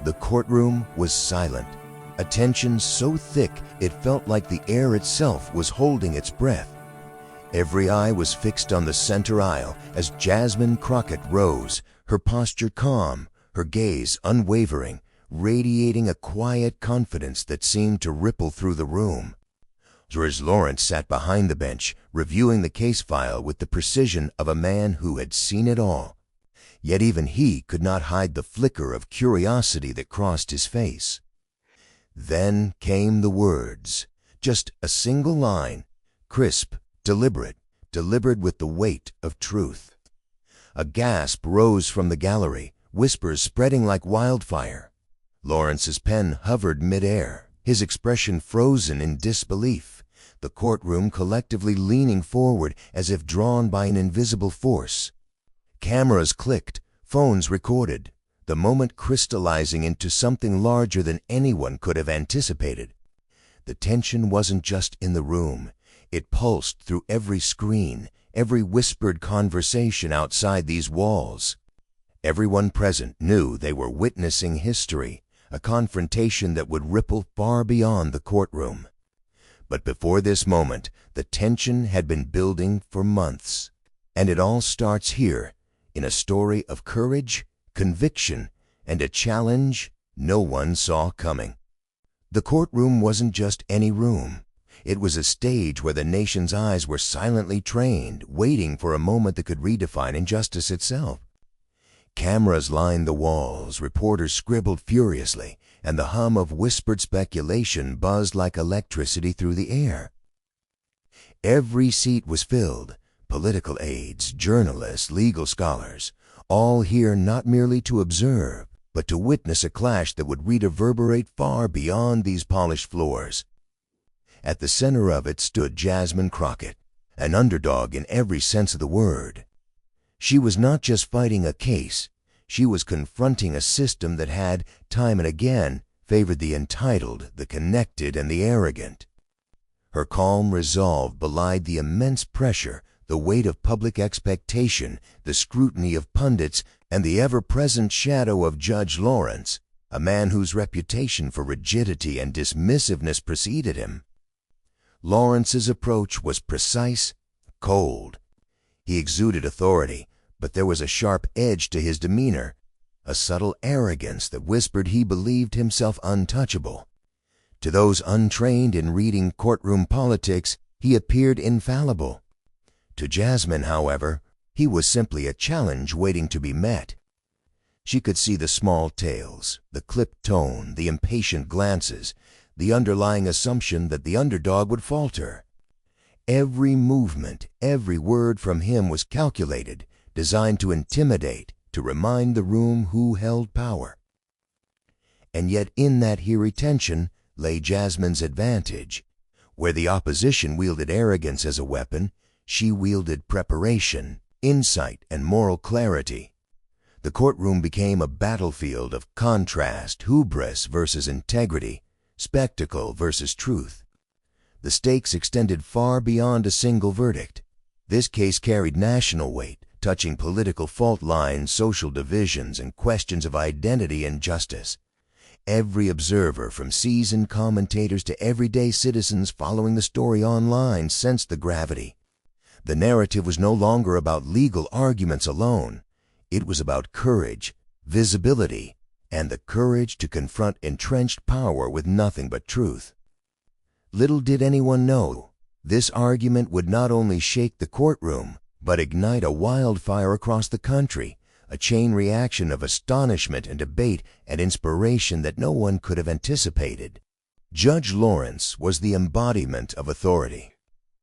The courtroom was silent, a tension so thick it felt like the air itself was holding its breath. Every eye was fixed on the center aisle as Jasmine Crockett rose, her posture calm, her gaze unwavering, radiating a quiet confidence that seemed to ripple through the room. Judge Lawrence sat behind the bench, reviewing the case file with the precision of a man who had seen it all. Yet even he could not hide the flicker of curiosity that crossed his face. Then came the words, just a single line, crisp, deliberate with the weight of truth. A gasp rose from the gallery, whispers spreading like wildfire. Lawrence's pen hovered midair, his expression frozen in disbelief, the courtroom collectively leaning forward as if drawn by an invisible force. Cameras clicked, phones recorded, the moment crystallizing into something larger than anyone could have anticipated. The tension wasn't just in the room. It pulsed through every screen, every whispered conversation outside these walls. Everyone present knew they were witnessing history, a confrontation that would ripple far beyond the courtroom. But before this moment, the tension had been building for months. And it all starts here, in a story of courage, conviction, and a challenge no one saw coming. The courtroom wasn't just any room. It was a stage where the nation's eyes were silently trained, waiting for a moment that could redefine injustice itself. Cameras lined the walls, reporters scribbled furiously, and the hum of whispered speculation buzzed like electricity through the air. Every seat was filled, political aides, journalists, legal scholars, all here not merely to observe, but to witness a clash that would reverberate far beyond these polished floors. At the center of it stood Jasmine Crockett, an underdog in every sense of the word. She was not just fighting a case, she was confronting a system that had, time and again, favored the entitled, the connected, and the arrogant. Her calm resolve belied the immense pressure, the weight of public expectation, the scrutiny of pundits, and the ever-present shadow of Judge Lawrence, a man whose reputation for rigidity and dismissiveness preceded him. Lawrence's approach was precise, cold. He exuded authority, but there was a sharp edge to his demeanor, a subtle arrogance that whispered he believed himself untouchable. To those untrained in reading courtroom politics, he appeared infallible. To Jasmine, however, he was simply a challenge waiting to be met. She could see the small tales, the clipped tone, the impatient glances, the underlying assumption that the underdog would falter. Every movement, every word from him was calculated, designed to intimidate, to remind the room who held power. And yet in that hairy tension lay Jasmine's advantage. Where the opposition wielded arrogance as a weapon, she wielded preparation, insight, and moral clarity. The courtroom became a battlefield of contrast, hubris versus integrity, spectacle versus truth. The stakes extended far beyond a single verdict. This case carried national weight, touching political fault lines, social divisions, and questions of identity and justice. Every observer, from seasoned commentators to everyday citizens following the story online, sensed the gravity. The narrative was no longer about legal arguments alone. It was about courage, visibility, and the courage to confront entrenched power with nothing but truth. Little did anyone know, this argument would not only shake the courtroom, but ignite a wildfire across the country, a chain reaction of astonishment and debate and inspiration that no one could have anticipated. Judge Lawrence was the embodiment of authority,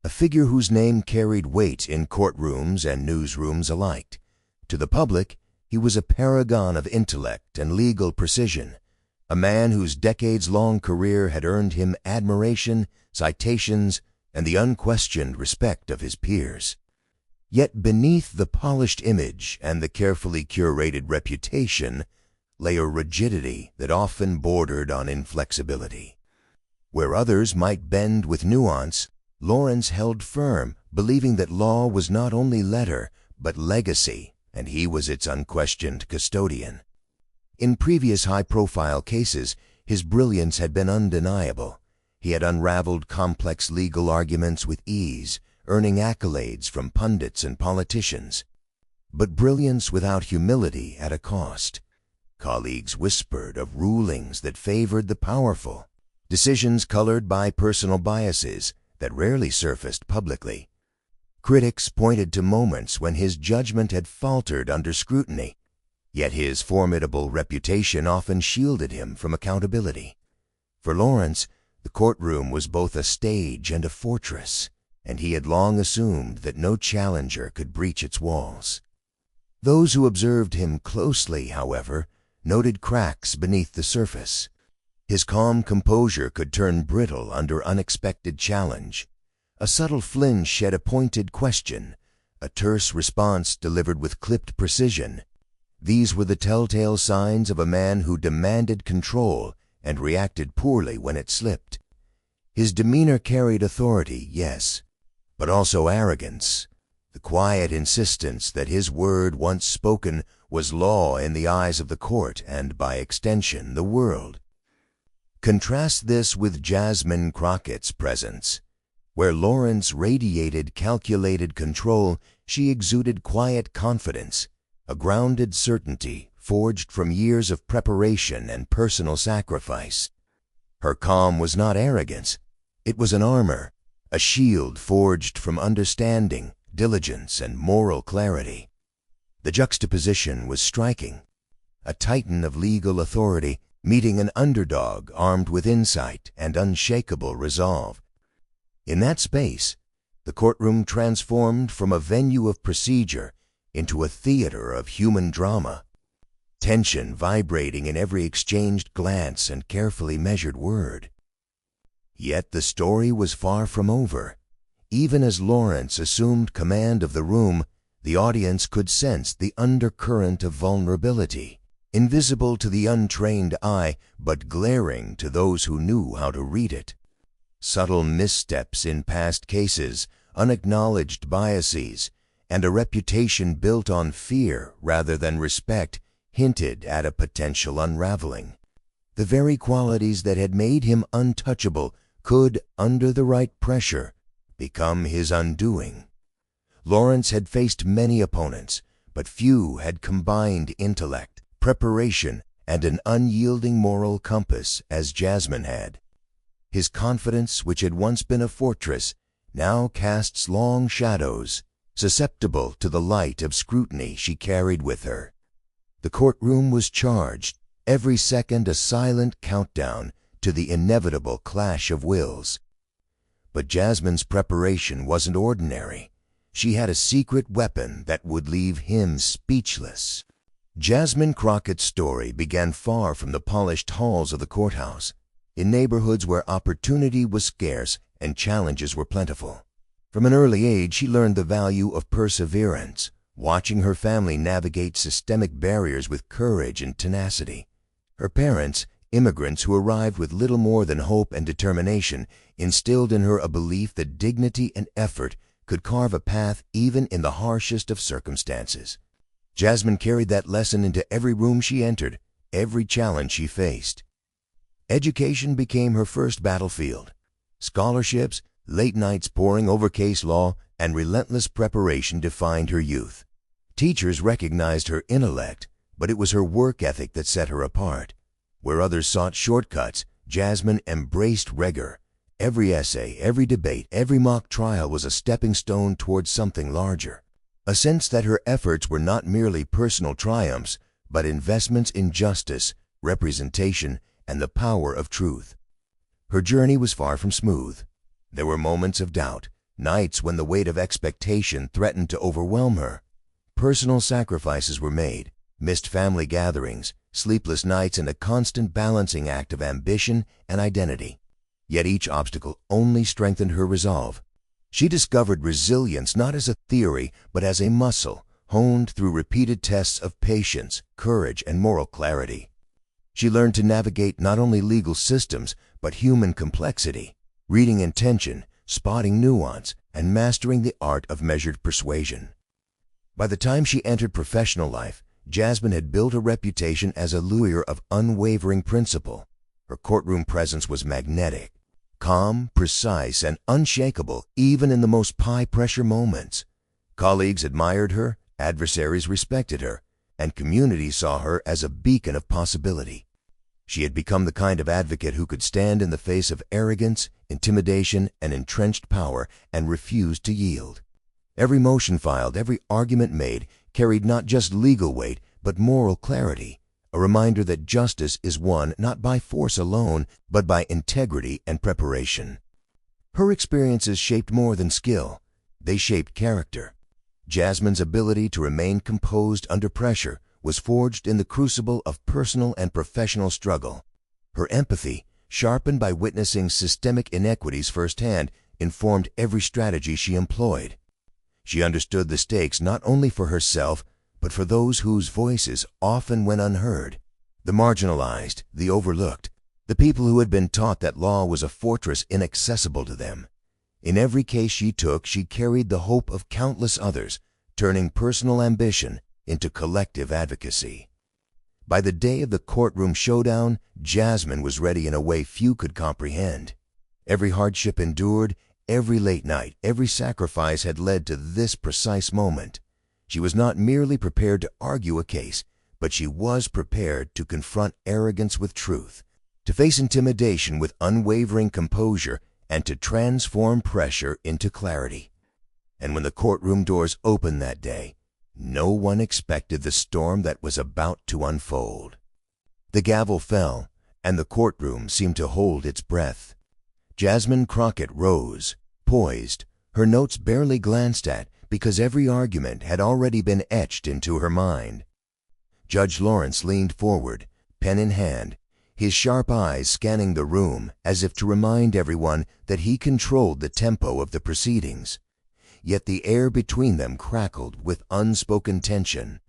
a figure whose name carried weight in courtrooms and newsrooms alike. To the public, he was a paragon of intellect and legal precision, a man whose decades-long career had earned him admiration, citations, and the unquestioned respect of his peers. Yet beneath the polished image and the carefully curated reputation lay a rigidity that often bordered on inflexibility. Where others might bend with nuance, Lawrence held firm, believing that law was not only letter, but legacy, and he was its unquestioned custodian. In previous high-profile cases, his brilliance had been undeniable. He had unraveled complex legal arguments with ease, earning accolades from pundits and politicians. But brilliance without humility had a cost. Colleagues whispered of rulings that favored the powerful, decisions colored by personal biases that rarely surfaced publicly. Critics pointed to moments when his judgment had faltered under scrutiny, yet his formidable reputation often shielded him from accountability. For Lawrence, the courtroom was both a stage and a fortress, and he had long assumed that no challenger could breach its walls. Those who observed him closely, however, noted cracks beneath the surface. His calm composure could turn brittle under unexpected challenge. A subtle flinch shed a pointed question, a terse response delivered with clipped precision. These were the telltale signs of a man who demanded control and reacted poorly when it slipped. His demeanor carried authority, yes, but also arrogance, the quiet insistence that his word once spoken was law in the eyes of the court and, by extension, the world. Contrast this with Jasmine Crockett's presence. Where Lawrence radiated calculated control, she exuded quiet confidence, a grounded certainty forged from years of preparation and personal sacrifice. Her calm was not arrogance. It was an armor, a shield forged from understanding, diligence, and moral clarity. The juxtaposition was striking. A titan of legal authority meeting an underdog armed with insight and unshakable resolve. In that space, the courtroom transformed from a venue of procedure into a theater of human drama, tension vibrating in every exchanged glance and carefully measured word. Yet the story was far from over. Even as Lawrence assumed command of the room, the audience could sense the undercurrent of vulnerability, invisible to the untrained eye, but glaring to those who knew how to read it. Subtle missteps in past cases, unacknowledged biases, and a reputation built on fear rather than respect hinted at a potential unraveling. The very qualities that had made him untouchable could, under the right pressure, become his undoing. Lawrence had faced many opponents, but few had combined intellect, preparation, and an unyielding moral compass as Jasmine had. His confidence, which had once been a fortress, now casts long shadows, susceptible to the light of scrutiny she carried with her. The courtroom was charged, every second a silent countdown to the inevitable clash of wills. But Jasmine's preparation wasn't ordinary. She had a secret weapon that would leave him speechless. Jasmine Crockett's story began far from the polished halls of the courthouse, in neighborhoods where opportunity was scarce and challenges were plentiful. From an early age, she learned the value of perseverance, watching her family navigate systemic barriers with courage and tenacity. Her parents, immigrants who arrived with little more than hope and determination, instilled in her a belief that dignity and effort could carve a path even in the harshest of circumstances. Jasmine carried that lesson into every room she entered, every challenge she faced. Education became her first battlefield. Scholarships, late nights poring over case law, and relentless preparation defined her youth. Teachers recognized her intellect, but it was her work ethic that set her apart. Where others sought shortcuts, Jasmine embraced rigor. Every essay, every debate, every mock trial was a stepping stone towards something larger. A sense that her efforts were not merely personal triumphs, but investments in justice, representation, and the power of truth. Her journey was far from smooth. There were moments of doubt, nights when the weight of expectation threatened to overwhelm her. Personal sacrifices were made, missed family gatherings, sleepless nights, and a constant balancing act of ambition and identity. Yet each obstacle only strengthened her resolve. She discovered resilience not as a theory, but as a muscle, honed through repeated tests of patience, courage, and moral clarity. She learned to navigate not only legal systems, but human complexity, reading intention, spotting nuance, and mastering the art of measured persuasion. By the time she entered professional life, Jasmine had built a reputation as a lawyer of unwavering principle. Her courtroom presence was magnetic, calm, precise, and unshakable even in the most high-pressure moments. Colleagues admired her, adversaries respected her, and community saw her as a beacon of possibility. She had become the kind of advocate who could stand in the face of arrogance, intimidation, and entrenched power and refuse to yield. Every motion filed, every argument made, carried not just legal weight, but moral clarity, a reminder that justice is won not by force alone, but by integrity and preparation. Her experiences shaped more than skill. They shaped character. Jasmine's ability to remain composed under pressure was forged in the crucible of personal and professional struggle. Her empathy, sharpened by witnessing systemic inequities firsthand, informed every strategy she employed. She understood the stakes not only for herself, but for those whose voices often went unheard, the marginalized, the overlooked, the people who had been taught that law was a fortress inaccessible to them. In every case she took, she carried the hope of countless others, turning personal ambition into collective advocacy. By the day of the courtroom showdown, Jasmine was ready in a way few could comprehend. Every hardship endured, every late night, every sacrifice had led to this precise moment. She was not merely prepared to argue a case, but she was prepared to confront arrogance with truth, to face intimidation with unwavering composure, and to transform pressure into clarity. And when the courtroom doors opened that day, no one expected the storm that was about to unfold. The gavel fell, and the courtroom seemed to hold its breath. Jasmine Crockett rose, poised, her notes barely glanced at because every argument had already been etched into her mind. Judge Lawrence leaned forward, pen in hand, his sharp eyes scanning the room as if to remind everyone that he controlled the tempo of the proceedings. Yet the air between them crackled with unspoken tension.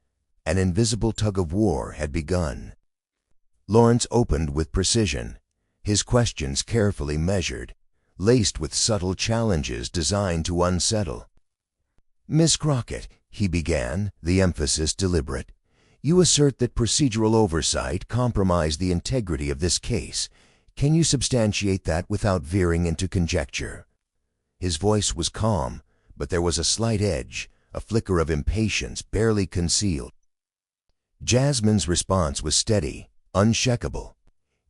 An invisible tug-of-war had begun. Lawrence opened with precision, his questions carefully measured, laced with subtle challenges designed to unsettle. "Miss Crockett," he began, the emphasis deliberate, "you assert that procedural oversight compromised the integrity of this case. Can you substantiate that without veering into conjecture?" His voice was calm, but there was a slight edge, a flicker of impatience barely concealed. Jasmine's response was steady, unshakable.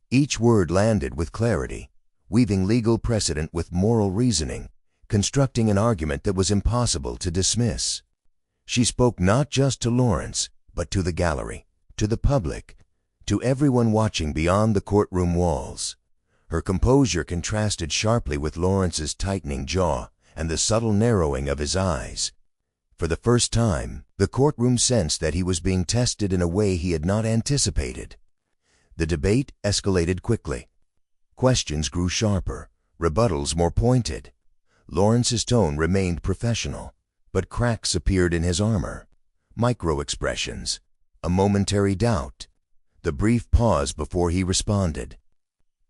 Each word landed with clarity, weaving legal precedent with moral reasoning, constructing an argument that was impossible to dismiss. She spoke not just to Lawrence, but to the gallery, to the public, to everyone watching beyond the courtroom walls. Her composure contrasted sharply with Lawrence's tightening jaw and the subtle narrowing of his eyes. For the first time, the courtroom sensed that he was being tested in a way he had not anticipated. The debate escalated quickly. Questions grew sharper, rebuttals more pointed. Lawrence's tone remained professional, but cracks appeared in his armor, micro-expressions, a momentary doubt, the brief pause before he responded.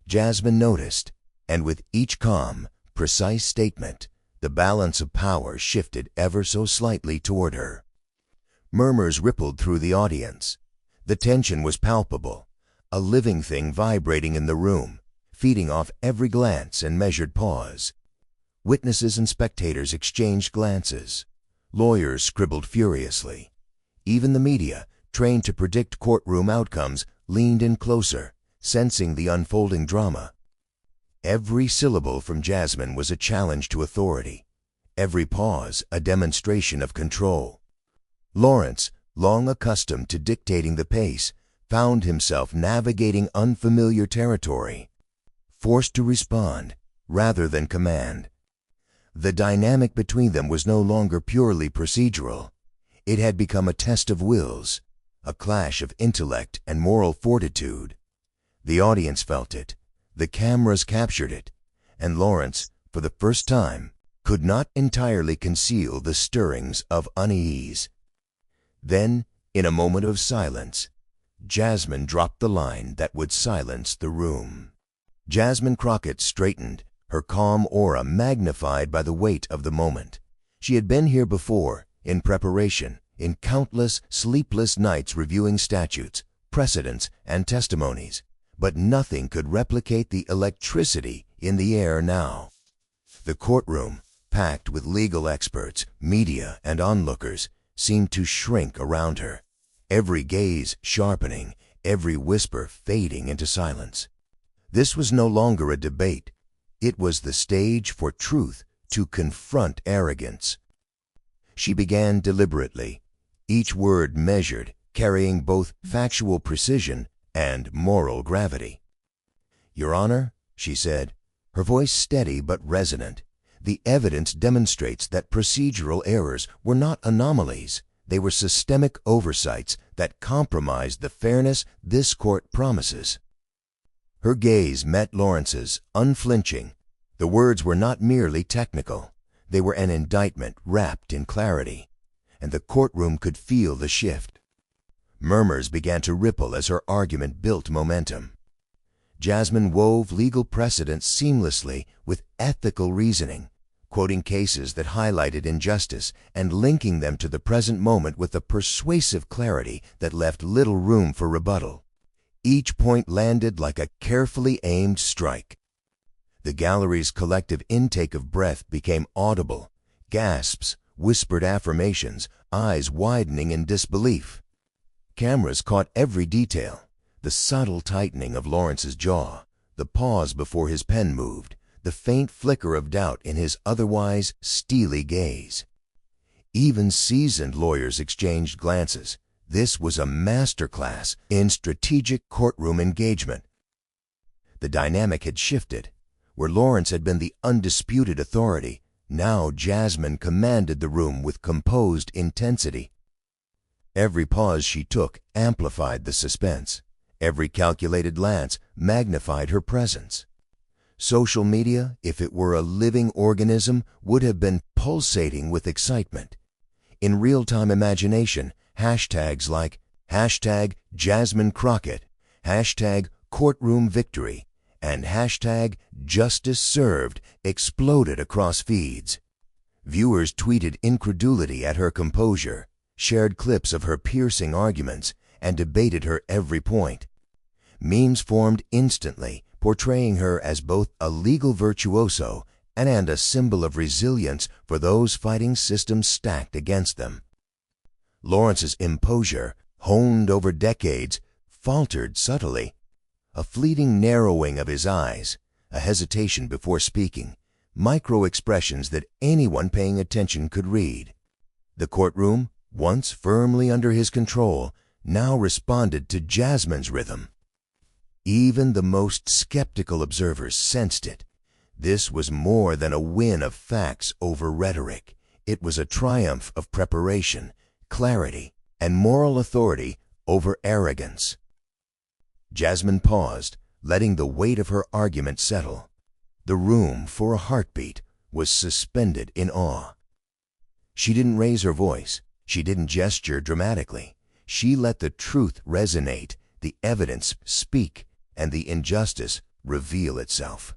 Jasmine noticed, and with each calm, precise statement, the balance of power shifted ever so slightly toward her. Murmurs rippled through the audience. The tension was palpable, a living thing vibrating in the room, feeding off every glance and measured pause. Witnesses and spectators exchanged glances. Lawyers scribbled furiously. Even the media, trained to predict courtroom outcomes, leaned in closer, sensing the unfolding drama. Every syllable from Jasmine was a challenge to authority. Every pause a demonstration of control. Lawrence, long accustomed to dictating the pace, found himself navigating unfamiliar territory, forced to respond rather than command. The dynamic between them was no longer purely procedural. It had become a test of wills, a clash of intellect and moral fortitude. The audience felt it, the cameras captured it, and Lawrence, for the first time, could not entirely conceal the stirrings of unease. Then, in a moment of silence, Jasmine dropped the line that would silence the room. Jasmine Crockett straightened, her calm aura magnified by the weight of the moment. She had been here before, in preparation, in countless sleepless nights reviewing statutes, precedents, and testimonies, but nothing could replicate the electricity in the air now. The courtroom, packed with legal experts, media, and onlookers, seemed to shrink around her, every gaze sharpening, every whisper fading into silence. This was no longer a debate. It was the stage for truth to confront arrogance. She began deliberately, each word measured, carrying both factual precision and moral gravity. "Your Honor," she said, her voice steady but resonant, "the evidence demonstrates that procedural errors were not anomalies. They were systemic oversights that compromised the fairness this court promises." Her gaze met Lawrence's, unflinching. The words were not merely technical. They were an indictment wrapped in clarity, and the courtroom could feel the shift. Murmurs began to ripple as her argument built momentum. Jasmine wove legal precedents seamlessly with ethical reasoning, quoting cases that highlighted injustice and linking them to the present moment with a persuasive clarity that left little room for rebuttal. Each point landed like a carefully aimed strike. The gallery's collective intake of breath became audible, gasps, whispered affirmations, eyes widening in disbelief. Cameras caught every detail, the subtle tightening of Lawrence's jaw, the pause before his pen moved, the faint flicker of doubt in his otherwise steely gaze. Even seasoned lawyers exchanged glances. This was a masterclass in strategic courtroom engagement. The dynamic had shifted. Where Lawrence had been the undisputed authority, now Jasmine commanded the room with composed intensity. Every pause she took amplified the suspense. Every calculated glance magnified her presence. Social media, if it were a living organism, would have been pulsating with excitement. In real-time imagination, hashtags like #Jasmine Crockett, #Courtroom Victory, and #Justice Served exploded across feeds. Viewers tweeted incredulity at her composure, shared clips of her piercing arguments, and debated her every point. Memes formed instantly, portraying her as both a legal virtuoso and a symbol of resilience for those fighting systems stacked against them. Lawrence's imposure, honed over decades, faltered subtly. A fleeting narrowing of his eyes, a hesitation before speaking, micro-expressions that anyone paying attention could read. The courtroom, once firmly under his control, now responded to Jasmine's rhythm. Even the most skeptical observers sensed it. This was more than a win of facts over rhetoric. It was a triumph of preparation, clarity, and moral authority over arrogance. Jasmine paused, letting the weight of her argument settle. The room, for a heartbeat, was suspended in awe. She didn't raise her voice. She didn't gesture dramatically. She let the truth resonate, the evidence speak, and the injustice reveal itself.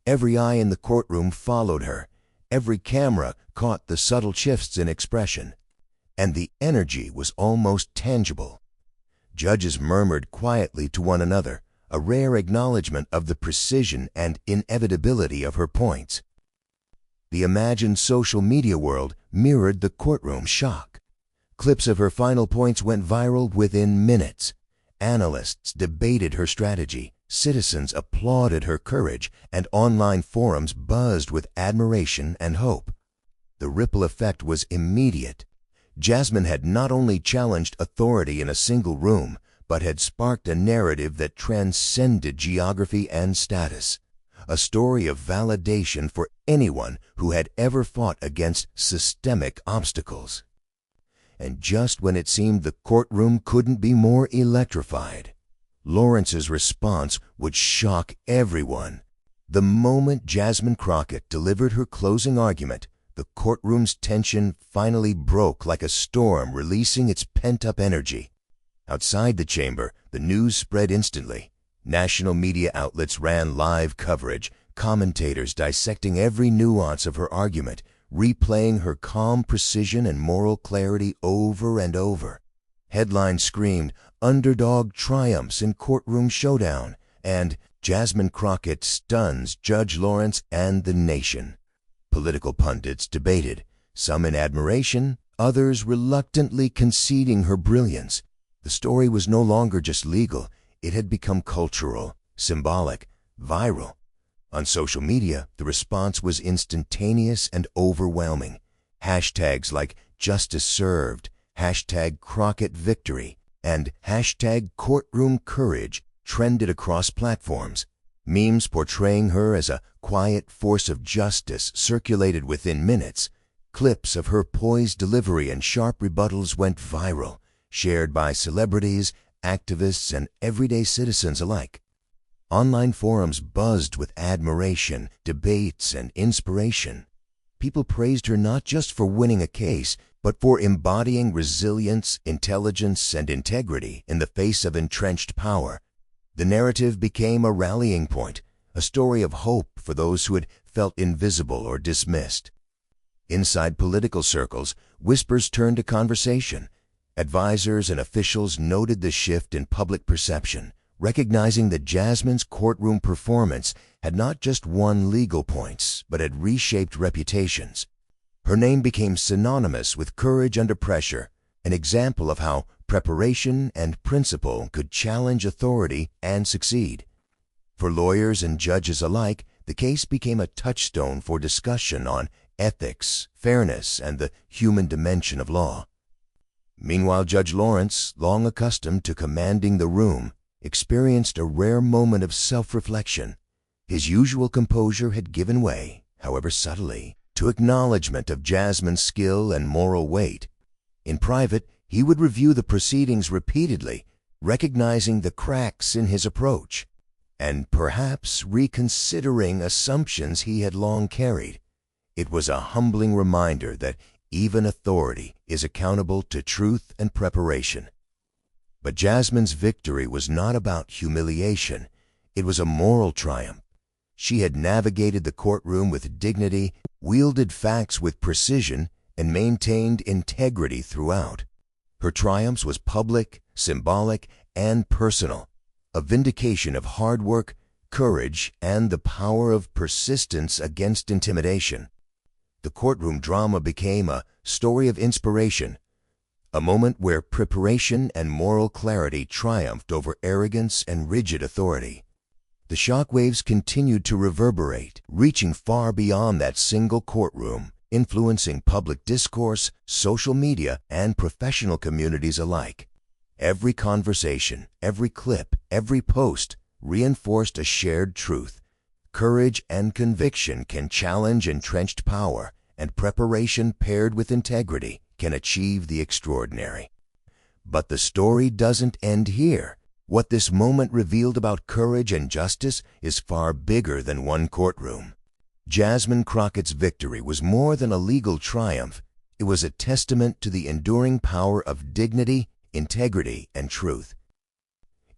Every eye in the courtroom followed her. Every camera caught the subtle shifts in expression. And the energy was almost tangible. Judges murmured quietly to one another, a rare acknowledgement of the precision and inevitability of her points. The imagined social media world mirrored the courtroom shock. Clips of her final points went viral within minutes. Analysts debated her strategy, citizens applauded her courage, and online forums buzzed with admiration and hope. The ripple effect was immediate. Jasmine had not only challenged authority in a single room, but had sparked a narrative that transcended geography and status, a story of validation for anyone who had ever fought against systemic obstacles. And just when it seemed the courtroom couldn't be more electrified, Lawrence's response would shock everyone. The moment Jasmine Crockett delivered her closing argument, the courtroom's tension finally broke like a storm releasing its pent-up energy. Outside the chamber, the news spread instantly. National media outlets ran live coverage, commentators dissecting every nuance of her argument, replaying her calm precision and moral clarity over and over. Headlines screamed, "Underdog triumphs in courtroom showdown," and "Jasmine Crockett stuns Judge Lawrence and the nation." Political pundits debated, some in admiration, others reluctantly conceding her brilliance. The story was no longer just legal, it had become cultural, symbolic, viral. On social media, the response was instantaneous and overwhelming. Hashtags like "Justice Served," #Crockett Victory, and #Courtroom Courage trended across platforms. Memes portraying her as a quiet force of justice circulated within minutes. Clips of her poised delivery and sharp rebuttals went viral, shared by celebrities, activists, and everyday citizens alike. Online forums buzzed with admiration, debates, and inspiration. People praised her not just for winning a case, but for embodying resilience, intelligence, and integrity in the face of entrenched power. The narrative became a rallying point, a story of hope for those who had felt invisible or dismissed. Inside political circles, whispers turned to conversation. Advisors and officials noted the shift in public perception, recognizing that Jasmine's courtroom performance had not just won legal points, but had reshaped reputations. Her name became synonymous with courage under pressure, an example of how preparation and principle could challenge authority and succeed. For lawyers and judges alike, the case became a touchstone for discussion on ethics, fairness, and the human dimension of law. Meanwhile, Judge Lawrence, long accustomed to commanding the room, experienced a rare moment of self-reflection. His usual composure had given way, however subtly, to acknowledgement of Jasmine's skill and moral weight. In private, he would review the proceedings repeatedly, recognizing the cracks in his approach, and perhaps reconsidering assumptions he had long carried. It was a humbling reminder that even authority is accountable to truth and preparation. But Jasmine's victory was not about humiliation. It was a moral triumph. She had navigated the courtroom with dignity, wielded facts with precision, and maintained integrity throughout. Her triumph was public, symbolic, and personal, a vindication of hard work, courage, and the power of persistence against intimidation. The courtroom drama became a story of inspiration, a moment where preparation and moral clarity triumphed over arrogance and rigid authority. The shockwaves continued to reverberate, reaching far beyond that single courtroom, influencing public discourse, social media, and professional communities alike. Every conversation, every clip, every post reinforced a shared truth. Courage and conviction can challenge entrenched power, and preparation paired with integrity can achieve the extraordinary. But the story doesn't end here. What this moment revealed about courage and justice is far bigger than one courtroom. Jasmine Crockett's victory was more than a legal triumph. It was a testament to the enduring power of dignity, integrity, and truth.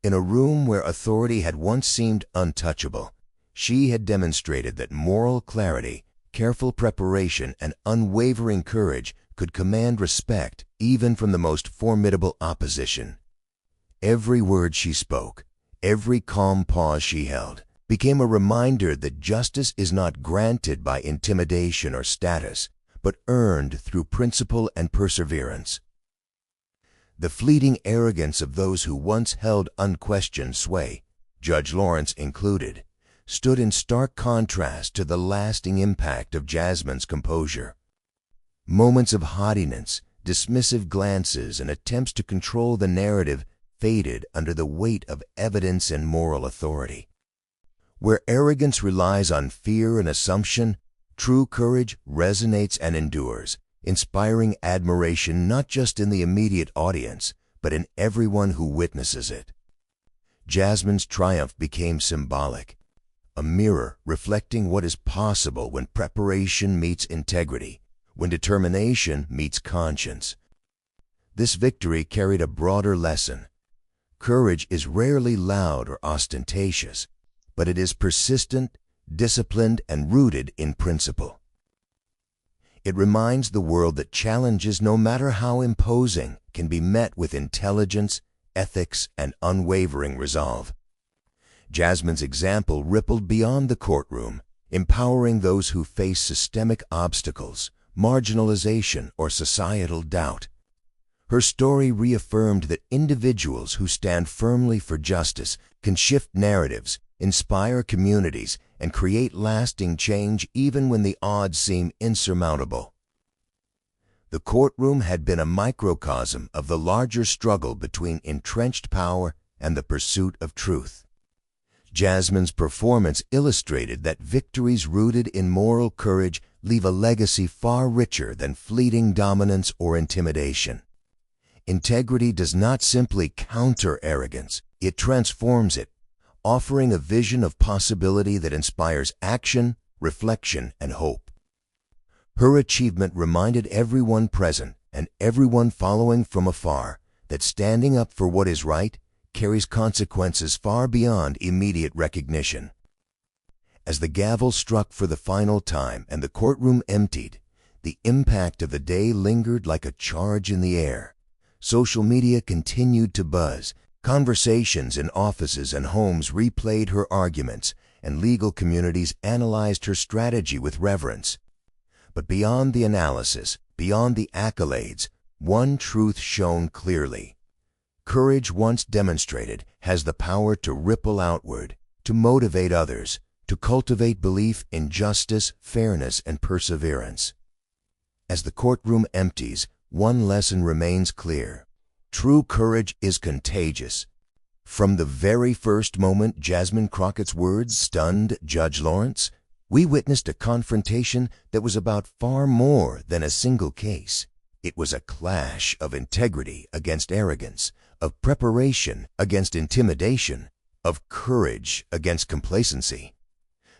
In a room where authority had once seemed untouchable, she had demonstrated that moral clarity, careful preparation, and unwavering courage could command respect even from the most formidable opposition. Every word she spoke, every calm pause she held, became a reminder that justice is not granted by intimidation or status, but earned through principle and perseverance. The fleeting arrogance of those who once held unquestioned sway, Judge Lawrence included, stood in stark contrast to the lasting impact of Jasmine's composure. Moments of haughtiness, dismissive glances, and attempts to control the narrative faded under the weight of evidence and moral authority. Where arrogance relies on fear and assumption, true courage resonates and endures, inspiring admiration not just in the immediate audience, but in everyone who witnesses it. Jasmine's triumph became symbolic, a mirror reflecting what is possible when preparation meets integrity, when determination meets conscience. This victory carried a broader lesson. Courage is rarely loud or ostentatious, but it is persistent, disciplined, and rooted in principle. It reminds the world that challenges, no matter how imposing, can be met with intelligence, ethics, and unwavering resolve. Jasmine's example rippled beyond the courtroom, empowering those who face systemic obstacles, marginalization, or societal doubt. Her story reaffirmed that individuals who stand firmly for justice can shift narratives, inspire communities, and create lasting change even when the odds seem insurmountable. The courtroom had been a microcosm of the larger struggle between entrenched power and the pursuit of truth. Jasmine's performance illustrated that victories rooted in moral courage leave a legacy far richer than fleeting dominance or intimidation. Integrity does not simply counter arrogance, it transforms it, offering a vision of possibility that inspires action, reflection, and hope. Her achievement reminded everyone present and everyone following from afar that standing up for what is right carries consequences far beyond immediate recognition. As the gavel struck for the final time and the courtroom emptied, the impact of the day lingered like a charge in the air. Social media continued to buzz. Conversations in offices and homes replayed her arguments, and legal communities analyzed her strategy with reverence. But beyond the analysis, beyond the accolades, one truth shone clearly. Courage once demonstrated has the power to ripple outward, to motivate others, to cultivate belief in justice, fairness, and perseverance. As the courtroom empties, one lesson remains clear. True courage is contagious. From the very first moment Jasmine Crockett's words stunned Judge Lawrence, we witnessed a confrontation that was about far more than a single case. It was a clash of integrity against arrogance, of preparation against intimidation, of courage against complacency.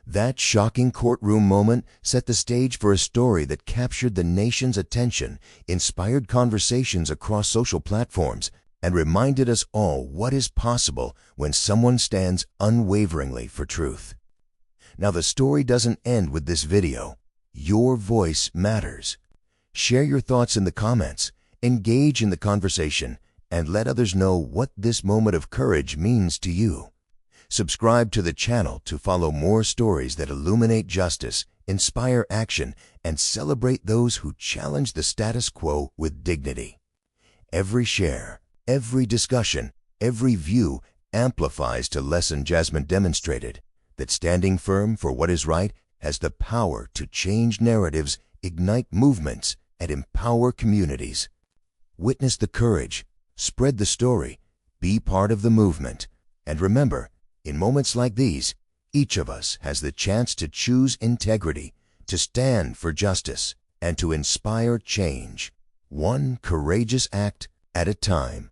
That shocking courtroom moment set the stage for a story that captured the nation's attention, inspired conversations across social platforms, and reminded us all what is possible when someone stands unwaveringly for truth. Now, the story doesn't end with this video. Your voice matters. Share your thoughts in the comments, engage in the conversation, and let others know what this moment of courage means to you. Subscribe to the channel to follow more stories that illuminate justice, inspire action, and celebrate those who challenge the status quo with dignity. Every share, every discussion, every view amplifies to lesson Jasmine demonstrated, that standing firm for what is right has the power to change narratives, ignite movements, and empower communities. Witness the courage, spread the story, be part of the movement, and remember, in moments like these, each of us has the chance to choose integrity, to stand for justice, and to inspire change, one courageous act at a time.